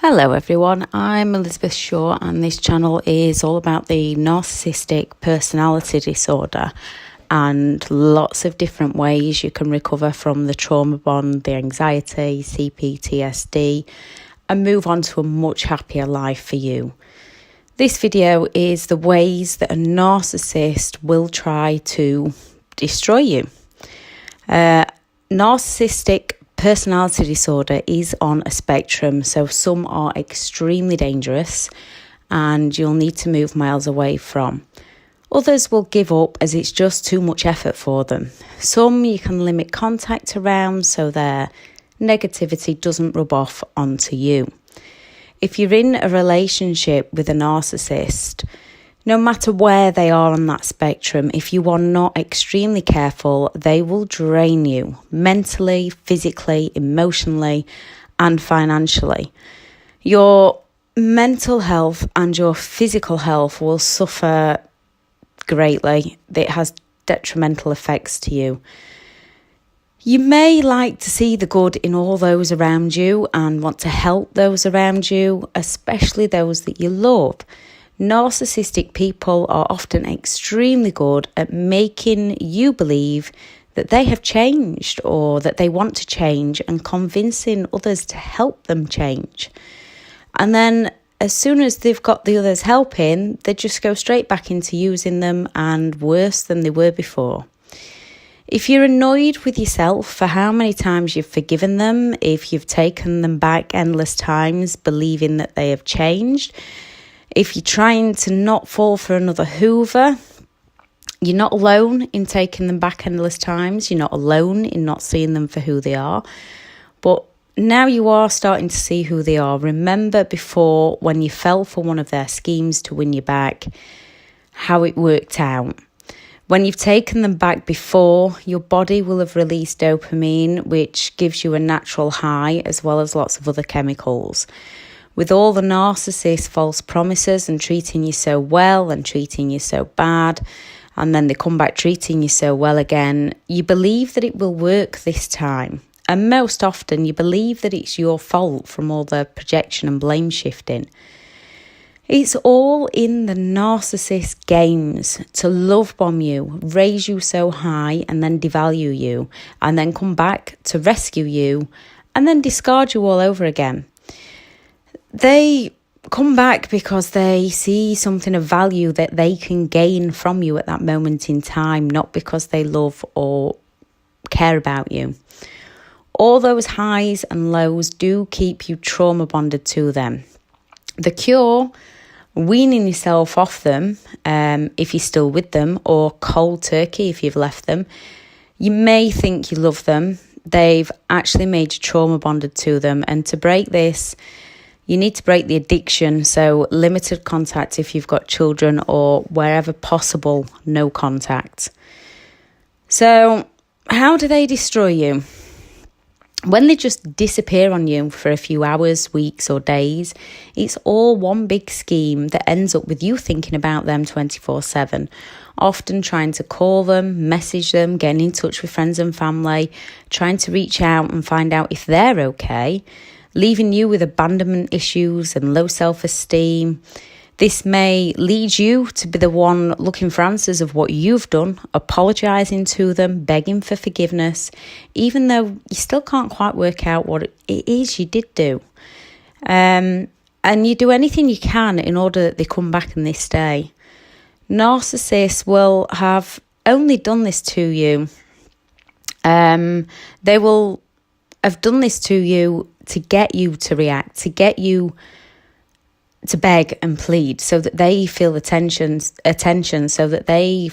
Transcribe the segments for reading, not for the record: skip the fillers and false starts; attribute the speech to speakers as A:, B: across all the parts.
A: Hello everyone, I'm Elizabeth Shaw and this channel is all about the narcissistic personality disorder and lots of different ways you can recover from the trauma bond, the anxiety, CPTSD and move on to a much happier life for you. This video is the ways that a narcissist will try to destroy you. Narcissistic personality disorder is on a spectrum, so some are extremely dangerous and you'll need to move miles away from. Others will give up as it's just too much effort for them. Some you can limit contact around so their negativity doesn't rub off onto you. If you're in a relationship with a narcissist, no matter where they are on that spectrum, if you are not extremely careful, they will drain you mentally, physically, emotionally, and financially. Your mental health and your physical health will suffer greatly. It has detrimental effects to you. You may like to see the good in all those around you and want to help those around you, especially those that you love. Narcissistic people are often extremely good at making you believe that they have changed or that they want to change and convincing others to help them change. And then as soon as they've got the others helping, they just go straight back into using them and worse than they were before. If you're annoyed with yourself for how many times you've forgiven them, if you've taken them back endless times believing that they have changed, if you're trying to not fall for another Hoover, you're not alone in taking them back endless times. You're not alone in not seeing them for who they are. But now you are starting to see who they are. Remember before when you fell for one of their schemes to win you back, how it worked out. When you've taken them back before, your body will have released dopamine, which gives you a natural high as well as lots of other chemicals. With all the narcissist false promises and treating you so well and treating you so bad, and then they come back treating you so well again, you believe that it will work this time. And most often you believe that it's your fault from all the projection and blame shifting. It's all in the narcissist games to love bomb you, raise you so high and then devalue you, and then come back to rescue you and then discard you all over again. They come back because they see something of value that they can gain from you at that moment in time, not because they love or care about you. All those highs and lows do keep you trauma bonded to them. The cure, weaning yourself off them if you're still with them, or cold turkey if you've left them. You may think you love them. They've actually made you trauma bonded to them. And to break this, you need to break the addiction, so limited contact if you've got children, or wherever possible, no contact. So how do they destroy you? When they just disappear on you for a few hours, weeks or days, it's all one big scheme that ends up with you thinking about them 24/7, often trying to call them, message them, getting in touch with friends and family, trying to reach out and find out if they're okay, leaving you with abandonment issues and low self-esteem. This may lead you to be the one looking for answers of what you've done, apologising to them, begging for forgiveness, even though you still can't quite work out what it is you did do. And you do anything you can in order that they come back and they stay. Narcissists will have only done this to you. They will have done this to you to get you to react, to get you to beg and plead so that they feel attention, so that they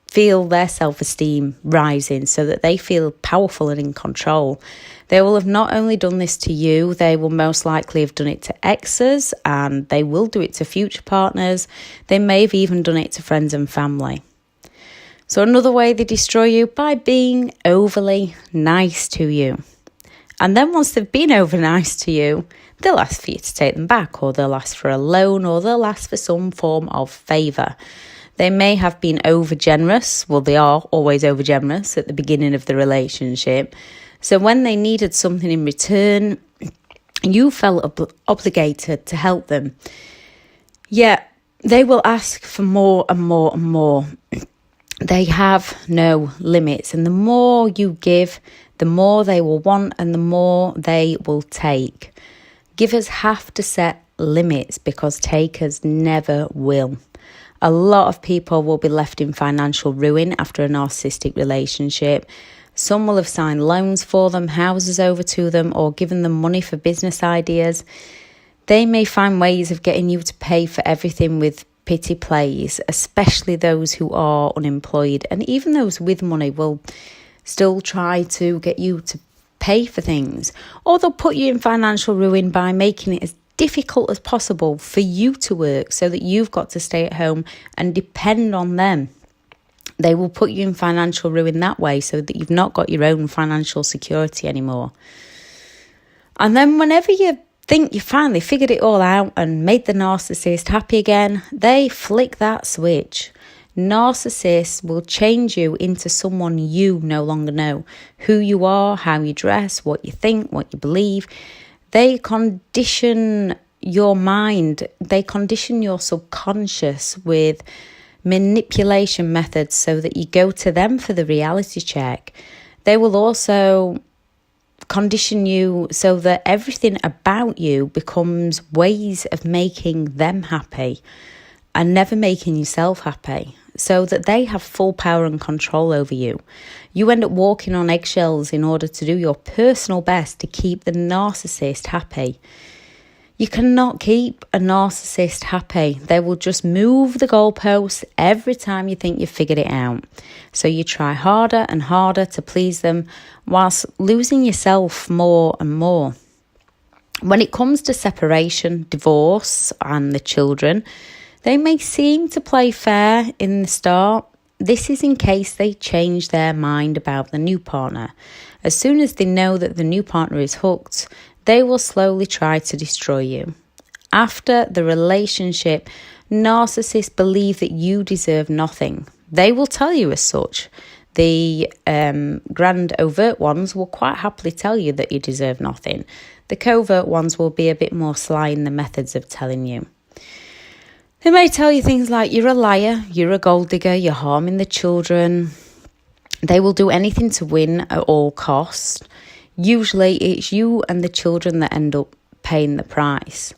A: feel their self-esteem rising, so that they feel powerful and in control. They will have not only done this to you, they will most likely have done it to exes, and they will do it to future partners. They may have even done it to friends and family. So another way they destroy you, by being overly nice to you. And then once they've been over nice to you, they'll ask for you to take them back, or they'll ask for a loan, or they'll ask for some form of favour. They may have been over generous. Well, they are always over generous at the beginning of the relationship. So when they needed something in return, You felt obligated to help them. Yet they will ask for more and more and more. They have no limits, and the more you give, the more they will want and the more they will take. Givers have to set limits because takers never will. A lot of people will be left in financial ruin after a narcissistic relationship. Some will have signed loans for them, houses over to them, or given them money for business ideas. They may find ways of getting you to pay for everything with pity plays, especially those who are unemployed. And even those with money will still try to get you to pay for things. Or they'll put you in financial ruin by making it as difficult as possible for you to work so that you've got to stay at home and depend on them. They will put you in financial ruin that way so that you've not got your own financial security anymore. And then whenever you think you finally figured it all out and made the narcissist happy again, they flick that switch. Narcissists will change you into someone you no longer know. Who you are, how you dress, what you think, what you believe. They condition your mind. They condition your subconscious with manipulation methods so that you go to them for the reality check. They will also condition you so that everything about you becomes ways of making them happy and never making yourself happy, so that they have full power and control over you. You end up walking on eggshells in order to do your personal best to keep the narcissist happy. You cannot keep a narcissist happy. They will just move the goalposts every time you think you've figured it out. So you try harder and harder to please them whilst losing yourself more and more. When it comes to separation, divorce and the children, they may seem to play fair in the start. This is in case they change their mind about the new partner. As soon as they know that the new partner is hooked, they will slowly try to destroy you. After the relationship, narcissists believe that you deserve nothing. They will tell you as such. The grand overt ones will quite happily tell you that you deserve nothing. The covert ones will be a bit more sly in the methods of telling you. They may tell you things like you're a liar, you're a gold digger, you're harming the children. They will do anything to win at all costs. Usually it's you and the children that end up paying the price.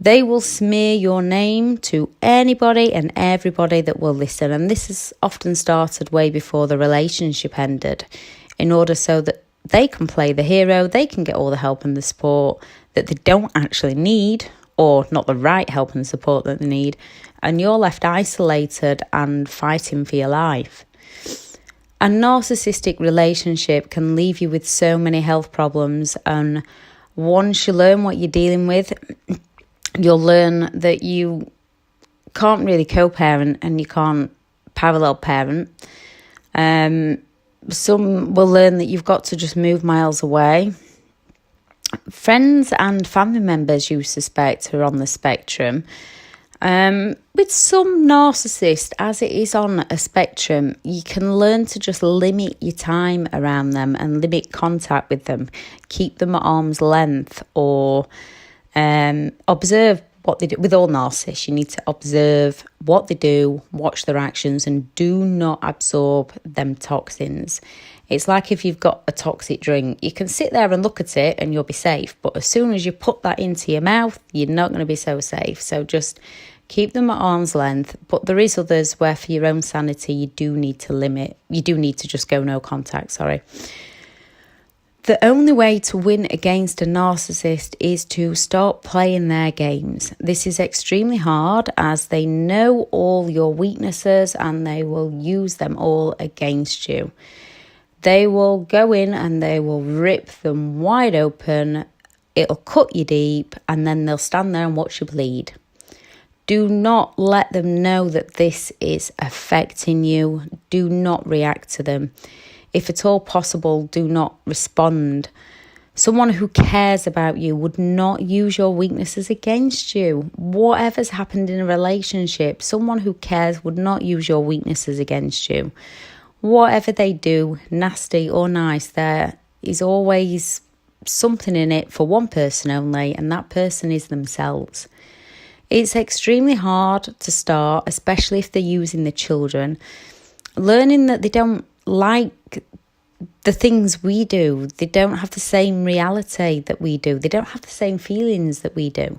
A: They will smear your name to anybody and everybody that will listen. And this has often started way before the relationship ended, in order so that they can play the hero, they can get all the help and the support that they don't actually need, or not the right help and support that they need, and you're left isolated and fighting for your life. A narcissistic relationship can leave you with so many health problems, and once you learn what you're dealing with, you'll learn that you can't really co-parent and you can't parallel parent. Some will learn that you've got to just move miles away. Friends and family members you suspect are on the spectrum. With some narcissists, as it is on a spectrum, you can learn to just limit your time around them and limit contact with them. Keep them at arm's length, or observe what they do. With all narcissists, you need to observe what they do, watch their actions, and do not absorb them toxins. It's like if you've got a toxic drink, you can sit there and look at it and you'll be safe. But as soon as you put that into your mouth, you're not going to be so safe. So just keep them at arm's length. But there is others where for your own sanity, you do need to just go no contact, The only way to win against a narcissist is to stop playing their games. This is extremely hard as they know all your weaknesses and they will use them all against you. They will go in and they will rip them wide open. It'll cut you deep, and then they'll stand there and watch you bleed. Do not let them know that this is affecting you. Do not react to them. If at all possible, do not respond. Someone who cares about you would not use your weaknesses against you. Whatever's happened in a relationship, someone who cares would not use your weaknesses against you. Whatever they do, nasty or nice, there is always something in it for one person only, and that person is themselves. It's extremely hard to start, especially if they're using the children, learning that they don't like the things we do. They don't have the same reality that we do. They don't have the same feelings that we do.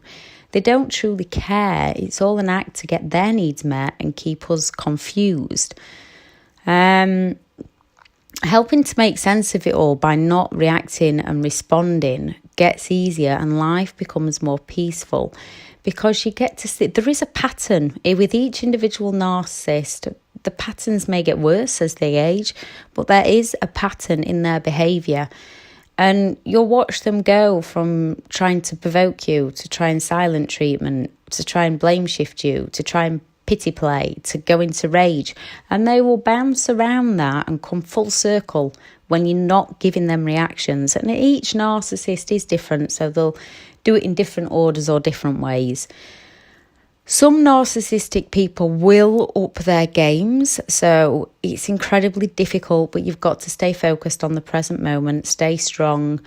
A: They don't truly care. It's all an act to get their needs met and keep us confused. Helping to make sense of it all by not reacting and responding gets easier, and life becomes more peaceful, because you get to see there is a pattern with each individual narcissist. The patterns may get worse as they age, but there is a pattern in their behaviour. And you'll watch them go from trying to provoke you, to try and silent treatment, to try and blame shift you, to try and pity play, to go into rage. And they will bounce around that and come full circle when you're not giving them reactions. And each narcissist is different, so they'll do it in different orders or different ways. Some narcissistic people will up their games, so it's incredibly difficult, but you've got to stay focused on the present moment, stay strong,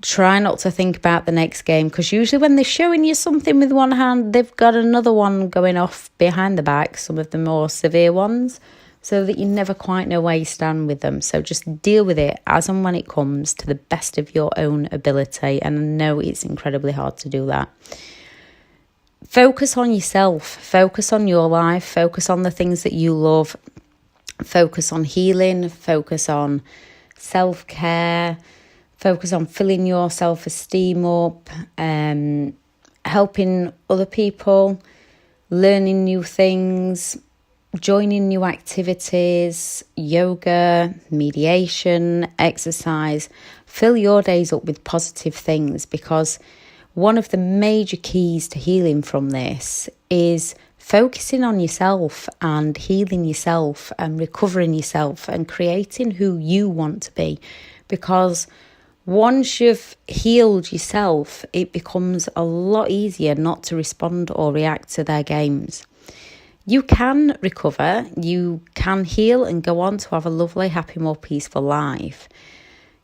A: try not to think about the next game, because usually when they're showing you something with one hand, they've got another one going off behind the back, some of the more severe ones, so that you never quite know where you stand with them. So just deal with it as and when it comes to the best of your own ability, and I know it's incredibly hard to do that. Focus on yourself, focus on your life, focus on the things that you love, focus on healing, focus on self-care, focus on filling your self-esteem up, helping other people, learning new things, joining new activities, yoga, mediation, exercise. Fill your days up with positive things, because one of the major keys to healing from this is focusing on yourself and healing yourself and recovering yourself and creating who you want to be. Because once you've healed yourself, it becomes a lot easier not to respond or react to their games. You can recover, you can heal and go on to have a lovely, happy, more peaceful life.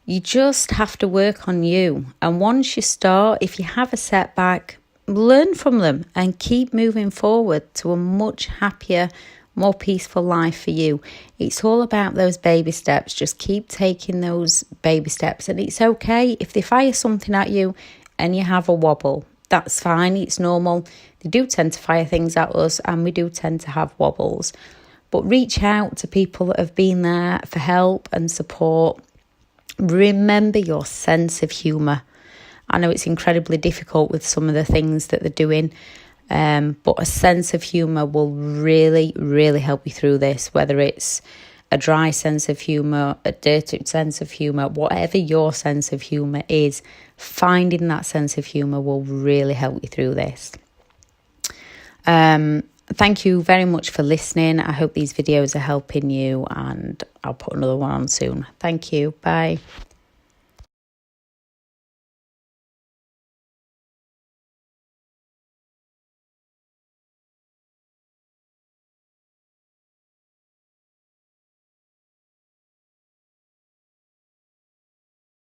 A: You just have to work on you. And once you start, if you have a setback, learn from them and keep moving forward to a much happier, more peaceful life for you. It's all about those baby steps. Just keep taking those baby steps. And it's okay if they fire something at you and you have a wobble. That's fine. It's normal. They do tend to fire things at us, and we do tend to have wobbles. But reach out to people that have been there for help and support. Remember your sense of humour. I know it's incredibly difficult with some of the things that they're doing, but a sense of humour will really, really help you through this, whether it's a dry sense of humour, a dirty sense of humour, whatever your sense of humour is, finding that sense of humour will really help you through this. Thank you very much for listening. I hope these videos are helping you, and I'll put another one on soon. Thank you. Bye.